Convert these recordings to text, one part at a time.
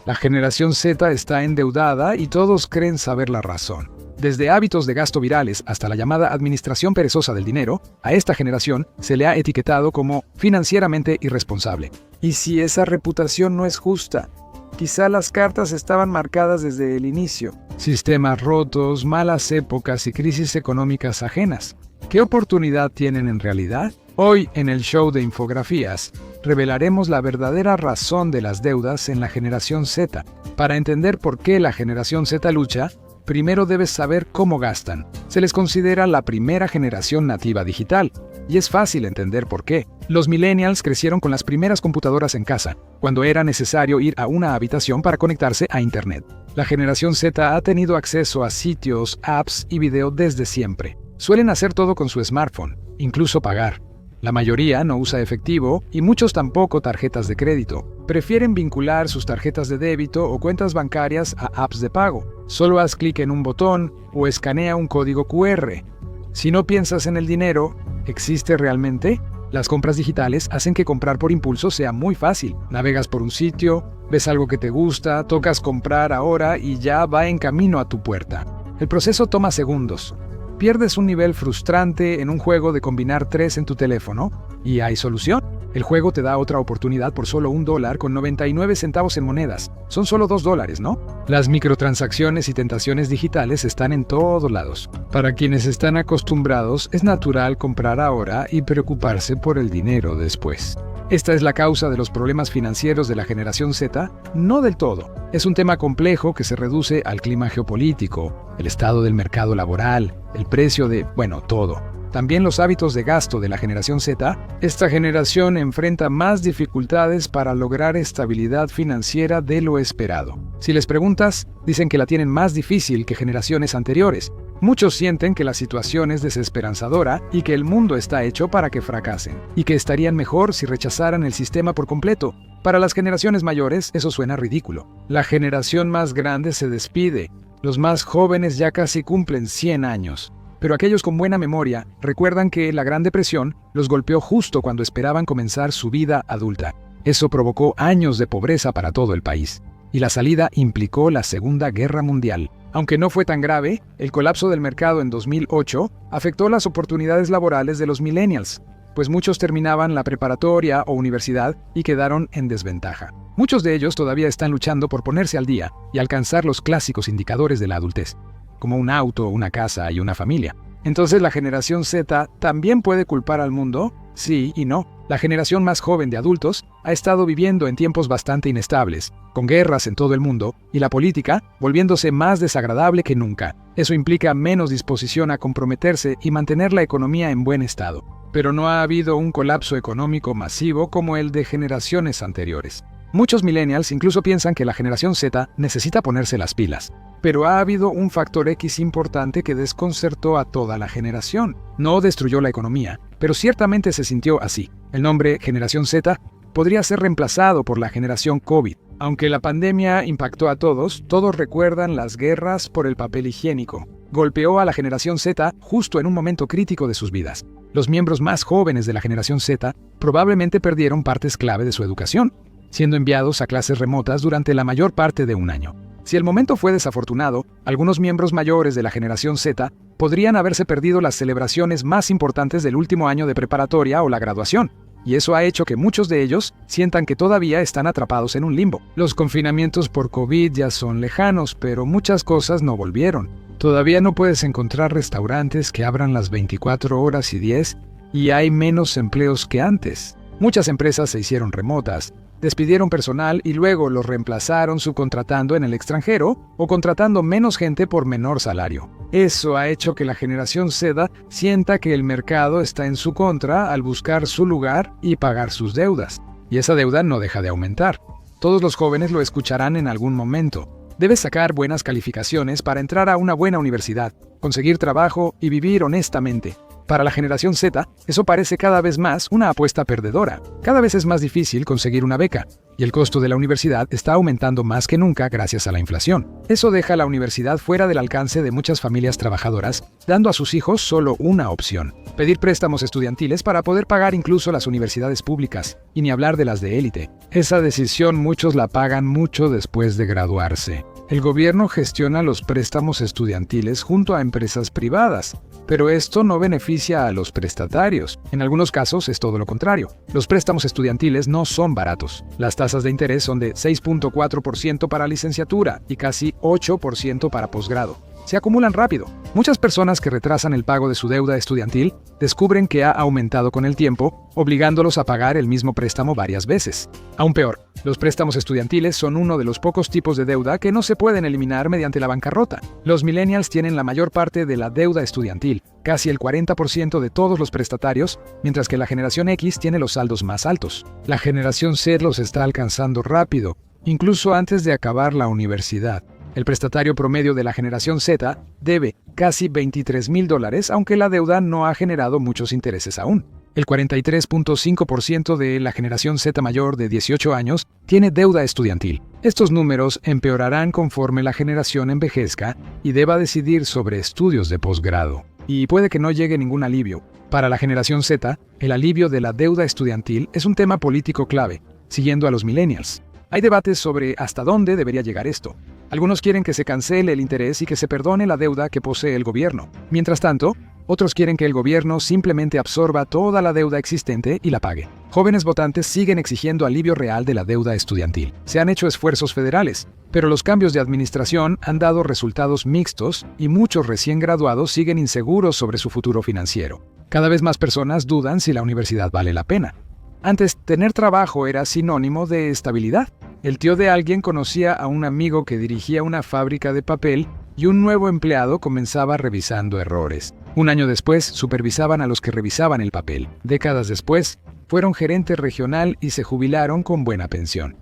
La generación Z está endeudada y todos creen saber la razón. Desde hábitos de gasto virales hasta la llamada administración perezosa del dinero, a esta generación se le ha etiquetado como financieramente irresponsable. ¿Y si esa reputación no es justa? Quizá las cartas estaban marcadas desde el inicio. Sistemas rotos, malas épocas y crisis económicas ajenas. ¿Qué oportunidad tienen en realidad? Hoy, en el show de infografías, revelaremos la verdadera razón de las deudas en la generación Z. Para entender por qué la generación Z lucha, primero debes saber cómo gastan. Se les considera la primera generación nativa digital, y es fácil entender por qué. Los millennials crecieron con las primeras computadoras en casa, cuando era necesario ir a una habitación para conectarse a Internet. La generación Z ha tenido acceso a sitios, apps y video desde siempre. Suelen hacer todo con su smartphone, incluso pagar. La mayoría no usa efectivo y muchos tampoco tarjetas de crédito. Prefieren vincular sus tarjetas de débito o cuentas bancarias a apps de pago. Solo haz clic en un botón o escanea un código QR. Si no piensas en el dinero, ¿existe realmente? Las compras digitales hacen que comprar por impulso sea muy fácil. Navegas por un sitio, ves algo que te gusta, tocas comprar ahora y ya va en camino a tu puerta. El proceso toma segundos. Pierdes un nivel frustrante en un juego de combinar 3 en tu teléfono y hay solución. El juego te da otra oportunidad por solo $1 con 99 centavos en monedas. Son solo $2, ¿no? Las microtransacciones y tentaciones digitales están en todos lados. Para quienes están acostumbrados, es natural comprar ahora y preocuparse por el dinero después. ¿Esta es la causa de los problemas financieros de la generación Z? No del todo. Es un tema complejo que se reduce al clima geopolítico, el estado del mercado laboral, el precio de, todo. También los hábitos de gasto de la generación Z. Esta generación enfrenta más dificultades para lograr estabilidad financiera de lo esperado. Si les preguntas, dicen que la tienen más difícil que generaciones anteriores. Muchos sienten que la situación es desesperanzadora y que el mundo está hecho para que fracasen, y que estarían mejor si rechazaran el sistema por completo. Para las generaciones mayores, eso suena ridículo. La generación más grande se despide. Los más jóvenes ya casi cumplen 100 años. Pero aquellos con buena memoria recuerdan que la Gran Depresión los golpeó justo cuando esperaban comenzar su vida adulta. Eso provocó años de pobreza para todo el país. Y la salida implicó la Segunda Guerra Mundial. Aunque no fue tan grave, el colapso del mercado en 2008 afectó las oportunidades laborales de los millennials, pues muchos terminaban la preparatoria o universidad y quedaron en desventaja. Muchos de ellos todavía están luchando por ponerse al día y alcanzar los clásicos indicadores de la adultez, como un auto, una casa y una familia. Entonces, ¿la generación Z también puede culpar al mundo? Sí y no. La generación más joven de adultos ha estado viviendo en tiempos bastante inestables, con guerras en todo el mundo y la política volviéndose más desagradable que nunca. Eso implica menos disposición a comprometerse y mantener la economía en buen estado. Pero no ha habido un colapso económico masivo como el de generaciones anteriores. Muchos millennials incluso piensan que la generación Z necesita ponerse las pilas. Pero ha habido un factor X importante que desconcertó a toda la generación. No destruyó la economía, pero ciertamente se sintió así. El nombre Generación Z podría ser reemplazado por la generación COVID. Aunque la pandemia impactó a todos recuerdan las guerras por el papel higiénico. Golpeó a la generación Z justo en un momento crítico de sus vidas. Los miembros más jóvenes de la generación Z probablemente perdieron partes clave de su educación, siendo enviados a clases remotas durante la mayor parte de un año. Si el momento fue desafortunado, algunos miembros mayores de la generación Z podrían haberse perdido las celebraciones más importantes del último año de preparatoria o la graduación, y eso ha hecho que muchos de ellos sientan que todavía están atrapados en un limbo. Los confinamientos por COVID ya son lejanos, pero muchas cosas no volvieron. Todavía no puedes encontrar restaurantes que abran las 24 horas y 10, y hay menos empleos que antes. Muchas empresas se hicieron remotas, despidieron personal y luego los reemplazaron subcontratando en el extranjero o contratando menos gente por menor salario. Eso ha hecho que la generación Z sienta que el mercado está en su contra al buscar su lugar y pagar sus deudas. Y esa deuda no deja de aumentar. Todos los jóvenes lo escucharán en algún momento. Debes sacar buenas calificaciones para entrar a una buena universidad, conseguir trabajo y vivir honestamente. Para la generación Z, eso parece cada vez más una apuesta perdedora. Cada vez es más difícil conseguir una beca, y el costo de la universidad está aumentando más que nunca gracias a la inflación. Eso deja a la universidad fuera del alcance de muchas familias trabajadoras, dando a sus hijos solo una opción: pedir préstamos estudiantiles para poder pagar incluso las universidades públicas, y ni hablar de las de élite. Esa decisión muchos la pagan mucho después de graduarse. El gobierno gestiona los préstamos estudiantiles junto a empresas privadas, pero esto no beneficia a los prestatarios. En algunos casos es todo lo contrario. Los préstamos estudiantiles no son baratos. Las tasas de interés son de 6.4% para licenciatura y casi 8% para posgrado. Se acumulan rápido. Muchas personas que retrasan el pago de su deuda estudiantil descubren que ha aumentado con el tiempo, obligándolos a pagar el mismo préstamo varias veces. Aún peor, los préstamos estudiantiles son uno de los pocos tipos de deuda que no se pueden eliminar mediante la bancarrota. Los millennials tienen la mayor parte de la deuda estudiantil, casi el 40% de todos los prestatarios, mientras que la generación X tiene los saldos más altos. La generación Z los está alcanzando rápido, incluso antes de acabar la universidad. El prestatario promedio de la generación Z debe casi $23,000, aunque la deuda no ha generado muchos intereses aún. El 43.5% de la generación Z mayor de 18 años tiene deuda estudiantil. Estos números empeorarán conforme la generación envejezca y deba decidir sobre estudios de posgrado. Y puede que no llegue ningún alivio. Para la generación Z, el alivio de la deuda estudiantil es un tema político clave, siguiendo a los millennials. Hay debates sobre hasta dónde debería llegar esto. Algunos quieren que se cancele el interés y que se perdone la deuda que posee el gobierno. Mientras tanto, otros quieren que el gobierno simplemente absorba toda la deuda existente y la pague. Jóvenes votantes siguen exigiendo alivio real de la deuda estudiantil. Se han hecho esfuerzos federales, pero los cambios de administración han dado resultados mixtos y muchos recién graduados siguen inseguros sobre su futuro financiero. Cada vez más personas dudan si la universidad vale la pena. Antes, tener trabajo era sinónimo de estabilidad. El tío de alguien conocía a un amigo que dirigía una fábrica de papel y un nuevo empleado comenzaba revisando errores. Un año después, supervisaban a los que revisaban el papel. Décadas después, fueron gerente regional y se jubilaron con buena pensión.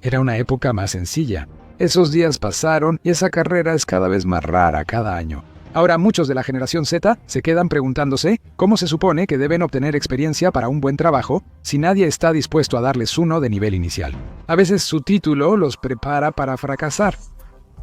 Era una época más sencilla. Esos días pasaron y esa carrera es cada vez más rara cada año. Ahora muchos de la generación Z se quedan preguntándose cómo se supone que deben obtener experiencia para un buen trabajo si nadie está dispuesto a darles uno de nivel inicial. A veces su título los prepara para fracasar.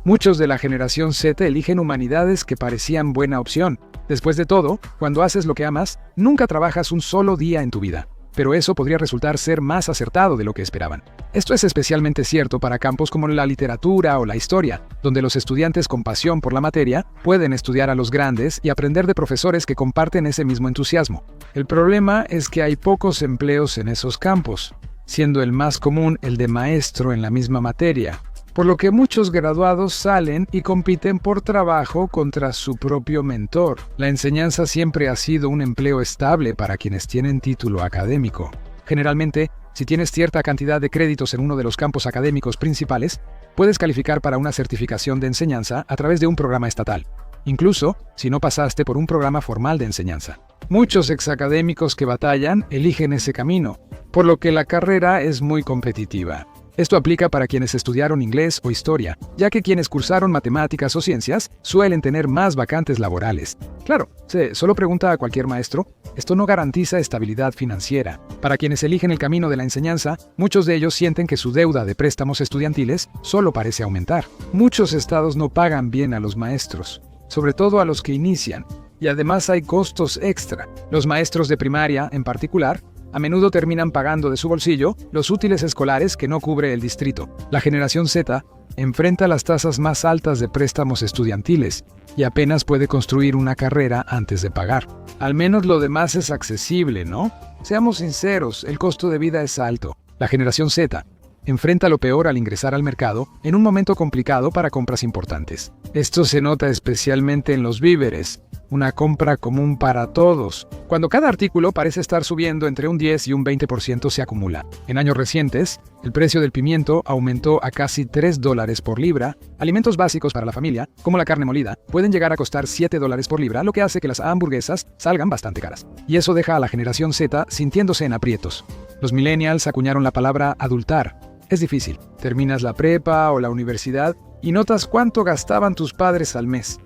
Muchos de la generación Z eligen humanidades que parecían buena opción. Después de todo, cuando haces lo que amas, nunca trabajas un solo día en tu vida. Pero eso podría resultar ser más acertado de lo que esperaban. Esto es especialmente cierto para campos como la literatura o la historia, donde los estudiantes con pasión por la materia pueden estudiar a los grandes y aprender de profesores que comparten ese mismo entusiasmo. El problema es que hay pocos empleos en esos campos, siendo el más común el de maestro en la misma materia, por lo que muchos graduados salen y compiten por trabajo contra su propio mentor. La enseñanza siempre ha sido un empleo estable para quienes tienen título académico. Generalmente, si tienes cierta cantidad de créditos en uno de los campos académicos principales, puedes calificar para una certificación de enseñanza a través de un programa estatal, incluso si no pasaste por un programa formal de enseñanza. Muchos exacadémicos que batallan eligen ese camino, por lo que la carrera es muy competitiva. Esto aplica para quienes estudiaron inglés o historia, ya que quienes cursaron matemáticas o ciencias suelen tener más vacantes laborales. Claro, solo pregunta a cualquier maestro, esto no garantiza estabilidad financiera. Para quienes eligen el camino de la enseñanza, muchos de ellos sienten que su deuda de préstamos estudiantiles solo parece aumentar. Muchos estados no pagan bien a los maestros, sobre todo a los que inician, y además hay costos extra. Los maestros de primaria, en particular, a menudo terminan pagando de su bolsillo los útiles escolares que no cubre el distrito. La generación Z enfrenta las tasas más altas de préstamos estudiantiles y apenas puede construir una carrera antes de pagar. Al menos lo demás es accesible, ¿no? Seamos sinceros, el costo de vida es alto. La generación Z enfrenta lo peor al ingresar al mercado en un momento complicado para compras importantes. Esto se nota especialmente en los víveres, una compra común para todos. Cuando cada artículo parece estar subiendo entre un 10 y un 20% se acumula. En años recientes, el precio del pimiento aumentó a casi $3 por libra. Alimentos básicos para la familia, como la carne molida, pueden llegar a costar $7 por libra, lo que hace que las hamburguesas salgan bastante caras. Y eso deja a la generación Z sintiéndose en aprietos. Los millennials acuñaron la palabra adultar. Es difícil. Terminas la prepa o la universidad y notas cuánto gastaban tus padres al mes.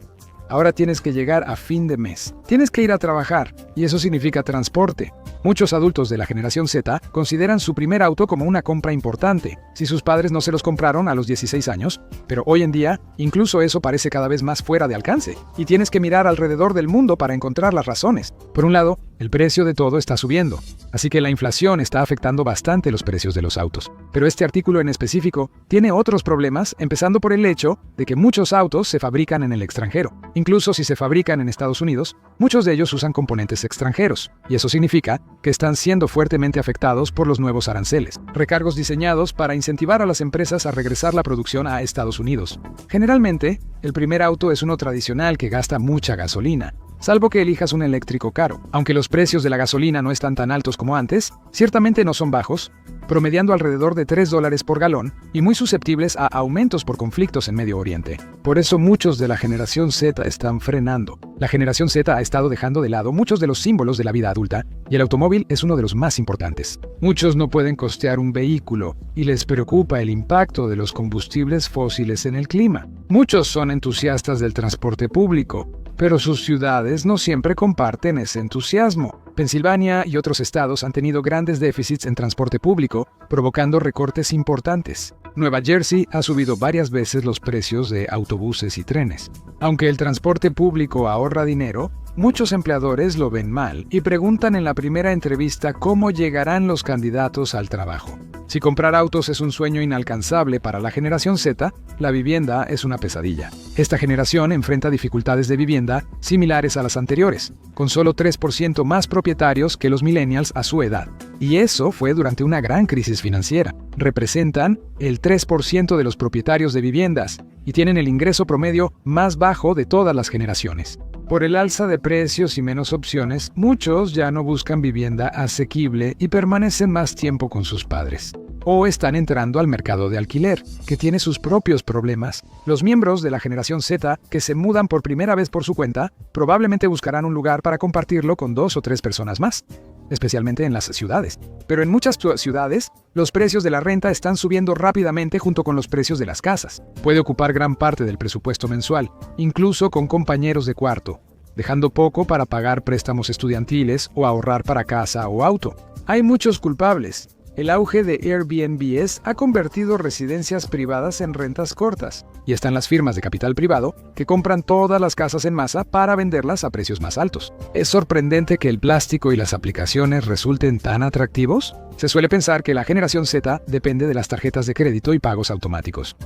Ahora tienes que llegar a fin de mes. Tienes que ir a trabajar, y eso significa transporte. Muchos adultos de la generación Z consideran su primer auto como una compra importante, si sus padres no se los compraron a los 16 años, pero hoy en día, incluso eso parece cada vez más fuera de alcance, y tienes que mirar alrededor del mundo para encontrar las razones. Por un lado, el precio de todo está subiendo, así que la inflación está afectando bastante los precios de los autos. Pero este artículo en específico tiene otros problemas, empezando por el hecho de que muchos autos se fabrican en el extranjero. Incluso si se fabrican en Estados Unidos, muchos de ellos usan componentes extranjeros, y eso significa que están siendo fuertemente afectados por los nuevos aranceles. Recargos diseñados para incentivar a las empresas a regresar la producción a Estados Unidos. Generalmente, el primer auto es uno tradicional que gasta mucha gasolina, salvo que elijas un eléctrico caro. Aunque los precios de la gasolina no están tan altos como antes, ciertamente no son bajos, promediando alrededor de $3 por galón y muy susceptibles a aumentos por conflictos en Medio Oriente. Por eso muchos de la generación Z están frenando. La generación Z ha estado dejando de lado muchos de los símbolos de la vida adulta y el automóvil es uno de los más importantes. Muchos no pueden costear un vehículo y les preocupa el impacto de los combustibles fósiles en el clima. Muchos son entusiastas del transporte público, pero sus ciudades no siempre comparten ese entusiasmo. Pensilvania y otros estados han tenido grandes déficits en transporte público, provocando recortes importantes. Nueva Jersey ha subido varias veces los precios de autobuses y trenes. Aunque el transporte público ahorra dinero, muchos empleadores lo ven mal y preguntan en la primera entrevista cómo llegarán los candidatos al trabajo. Si comprar autos es un sueño inalcanzable para la generación Z, la vivienda es una pesadilla. Esta generación enfrenta dificultades de vivienda similares a las anteriores, con solo 3% más propietarios que los millennials a su edad. Y eso fue durante una gran crisis financiera. Representan el 3% de los propietarios de viviendas y tienen el ingreso promedio más bajo de todas las generaciones. Por el alza de precios y menos opciones, muchos ya no buscan vivienda asequible y permanecen más tiempo con sus padres. O están entrando al mercado de alquiler, que tiene sus propios problemas. Los miembros de la generación Z que se mudan por primera vez por su cuenta, probablemente buscarán un lugar para compartirlo con 2 o 3 personas más, especialmente en las ciudades. Pero en muchas ciudades, los precios de la renta están subiendo rápidamente junto con los precios de las casas. Puede ocupar gran parte del presupuesto mensual, incluso con compañeros de cuarto, dejando poco para pagar préstamos estudiantiles o ahorrar para casa o auto. Hay muchos culpables. El auge de Airbnbs ha convertido residencias privadas en rentas cortas, y están las firmas de capital privado que compran todas las casas en masa para venderlas a precios más altos. ¿Es sorprendente que el plástico y las aplicaciones resulten tan atractivos? Se suele pensar que la generación Z depende de las tarjetas de crédito y pagos automáticos.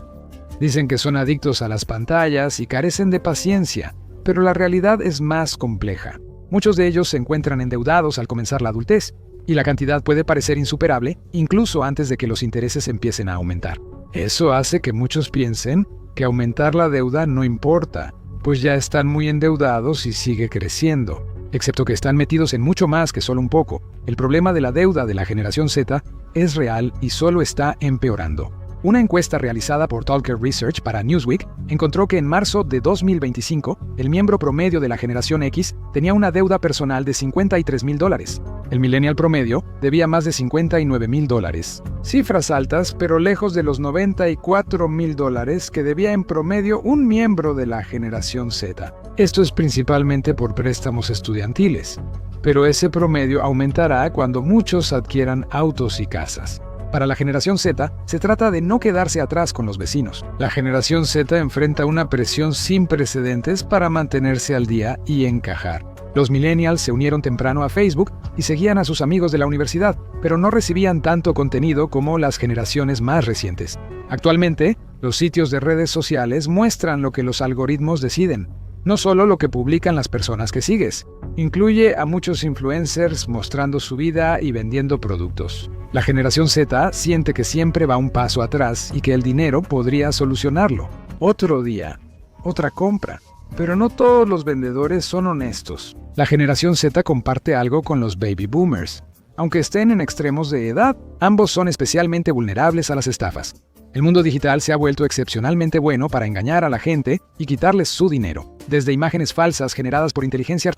Dicen que son adictos a las pantallas y carecen de paciencia, pero la realidad es más compleja. Muchos de ellos se encuentran endeudados al comenzar la adultez, y la cantidad puede parecer insuperable incluso antes de que los intereses empiecen a aumentar. Eso hace que muchos piensen que aumentar la deuda no importa, pues ya están muy endeudados y sigue creciendo. Excepto que están metidos en mucho más que solo un poco. El problema de la deuda de la generación Z es real y solo está empeorando. Una encuesta realizada por Talker Research para Newsweek encontró que en marzo de 2025, el miembro promedio de la generación X tenía una deuda personal de $53,000. El millennial promedio debía más de $59,000. Cifras altas, pero lejos de los $94,000 que debía en promedio un miembro de la generación Z. Esto es principalmente por préstamos estudiantiles, pero ese promedio aumentará cuando muchos adquieran autos y casas. Para la generación Z, se trata de no quedarse atrás con los vecinos. La generación Z enfrenta una presión sin precedentes para mantenerse al día y encajar. Los millennials se unieron temprano a Facebook y seguían a sus amigos de la universidad, pero no recibían tanto contenido como las generaciones más recientes. Actualmente, los sitios de redes sociales muestran lo que los algoritmos deciden, no solo lo que publican las personas que sigues. Incluye a muchos influencers mostrando su vida y vendiendo productos. La generación Z siente que siempre va un paso atrás y que el dinero podría solucionarlo. Otro día, otra compra. Pero no todos los vendedores son honestos. La generación Z comparte algo con los baby boomers. Aunque estén en extremos de edad, ambos son especialmente vulnerables a las estafas. El mundo digital se ha vuelto excepcionalmente bueno para engañar a la gente y quitarles su dinero. Desde imágenes falsas generadas por inteligencia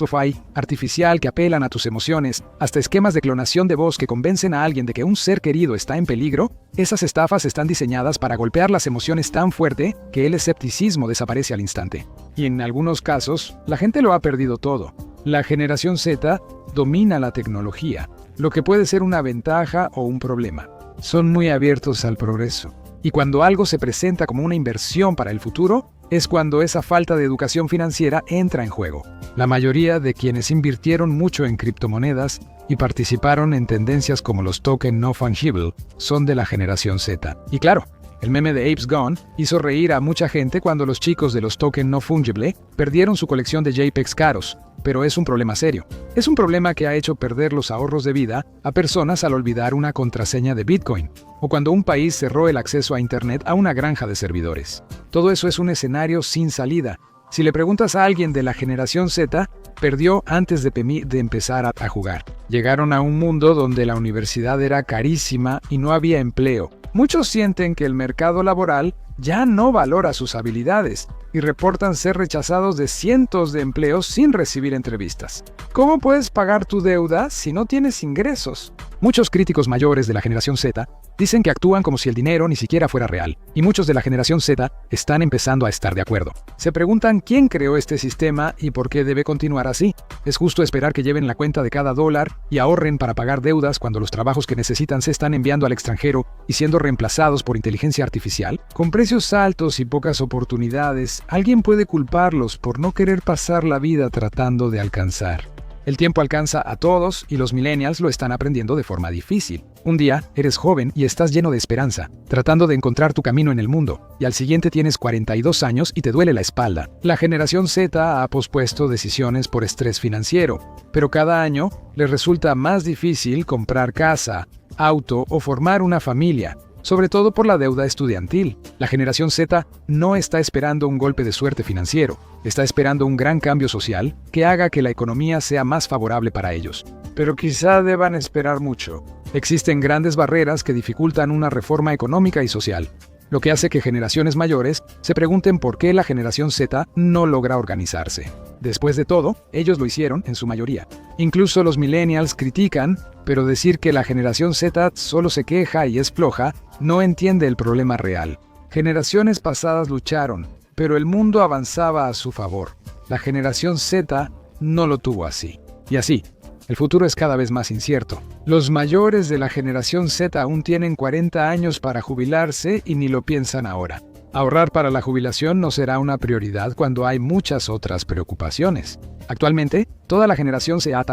artificial que apelan a tus emociones, hasta esquemas de clonación de voz que convencen a alguien de que un ser querido está en peligro, esas estafas están diseñadas para golpear las emociones tan fuerte que el escepticismo desaparece al instante. Y en algunos casos, la gente lo ha perdido todo. La generación Z domina la tecnología, lo que puede ser una ventaja o un problema. Son muy abiertos al progreso. Y cuando algo se presenta como una inversión para el futuro, es cuando esa falta de educación financiera entra en juego. La mayoría de quienes invirtieron mucho en criptomonedas y participaron en tendencias como los tokens no fungible son de la generación Z. Y claro, el meme de Apes Gone hizo reír a mucha gente cuando los chicos de los tokens no fungible perdieron su colección de JPEGs caros, pero es un problema serio. Es un problema que ha hecho perder los ahorros de vida a personas al olvidar una contraseña de Bitcoin, o cuando un país cerró el acceso a Internet a una granja de servidores. Todo eso es un escenario sin salida. Si le preguntas a alguien de la generación Z, perdió antes de empezar a jugar. Llegaron a un mundo donde la universidad era carísima y no había empleo. Muchos sienten que el mercado laboral ya no valora sus habilidades y reportan ser rechazados de cientos de empleos sin recibir entrevistas. ¿Cómo puedes pagar tu deuda si no tienes ingresos? Muchos críticos mayores de la generación Z dicen que actúan como si el dinero ni siquiera fuera real, y muchos de la generación Z están empezando a estar de acuerdo. Se preguntan quién creó este sistema y por qué debe continuar así. ¿Es justo esperar que lleven la cuenta de cada dólar y ahorren para pagar deudas cuando los trabajos que necesitan se están enviando al extranjero y siendo reemplazados por inteligencia artificial? Con precios altos y pocas oportunidades, alguien puede culparlos por no querer pasar la vida tratando de alcanzar. El tiempo alcanza a todos y los millennials lo están aprendiendo de forma difícil. Un día eres joven y estás lleno de esperanza, tratando de encontrar tu camino en el mundo, y al siguiente tienes 42 años y te duele la espalda. La generación Z ha pospuesto decisiones por estrés financiero, pero cada año les resulta más difícil comprar casa, auto o formar una familia, sobre todo por la deuda estudiantil. La generación Z no está esperando un golpe de suerte financiero, está esperando un gran cambio social que haga que la economía sea más favorable para ellos. Pero quizá deban esperar mucho. Existen grandes barreras que dificultan una reforma económica y social, lo que hace que generaciones mayores se pregunten por qué la generación Z no logra organizarse. Después de todo, ellos lo hicieron en su mayoría. Incluso los millennials critican, pero decir que la generación Z solo se queja y es floja, no entiende el problema real. Generaciones pasadas lucharon, pero el mundo avanzaba a su favor. La generación Z no lo tuvo así. Y así, el futuro es cada vez más incierto. Los mayores de la generación Z aún tienen 40 años para jubilarse y ni lo piensan ahora. Ahorrar para la jubilación no será una prioridad cuando hay muchas otras preocupaciones. Actualmente, toda la generación Z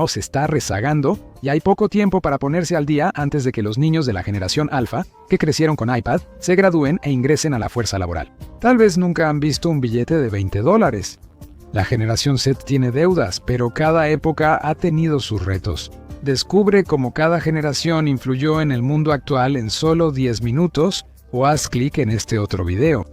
se está rezagando y hay poco tiempo para ponerse al día antes de que los niños de la generación Alpha, que crecieron con iPad, se gradúen e ingresen a la fuerza laboral. Tal vez nunca han visto un billete de $20. La generación Z tiene deudas, pero cada época ha tenido sus retos. Descubre cómo cada generación influyó en el mundo actual en solo 10 minutos o haz clic en este otro video.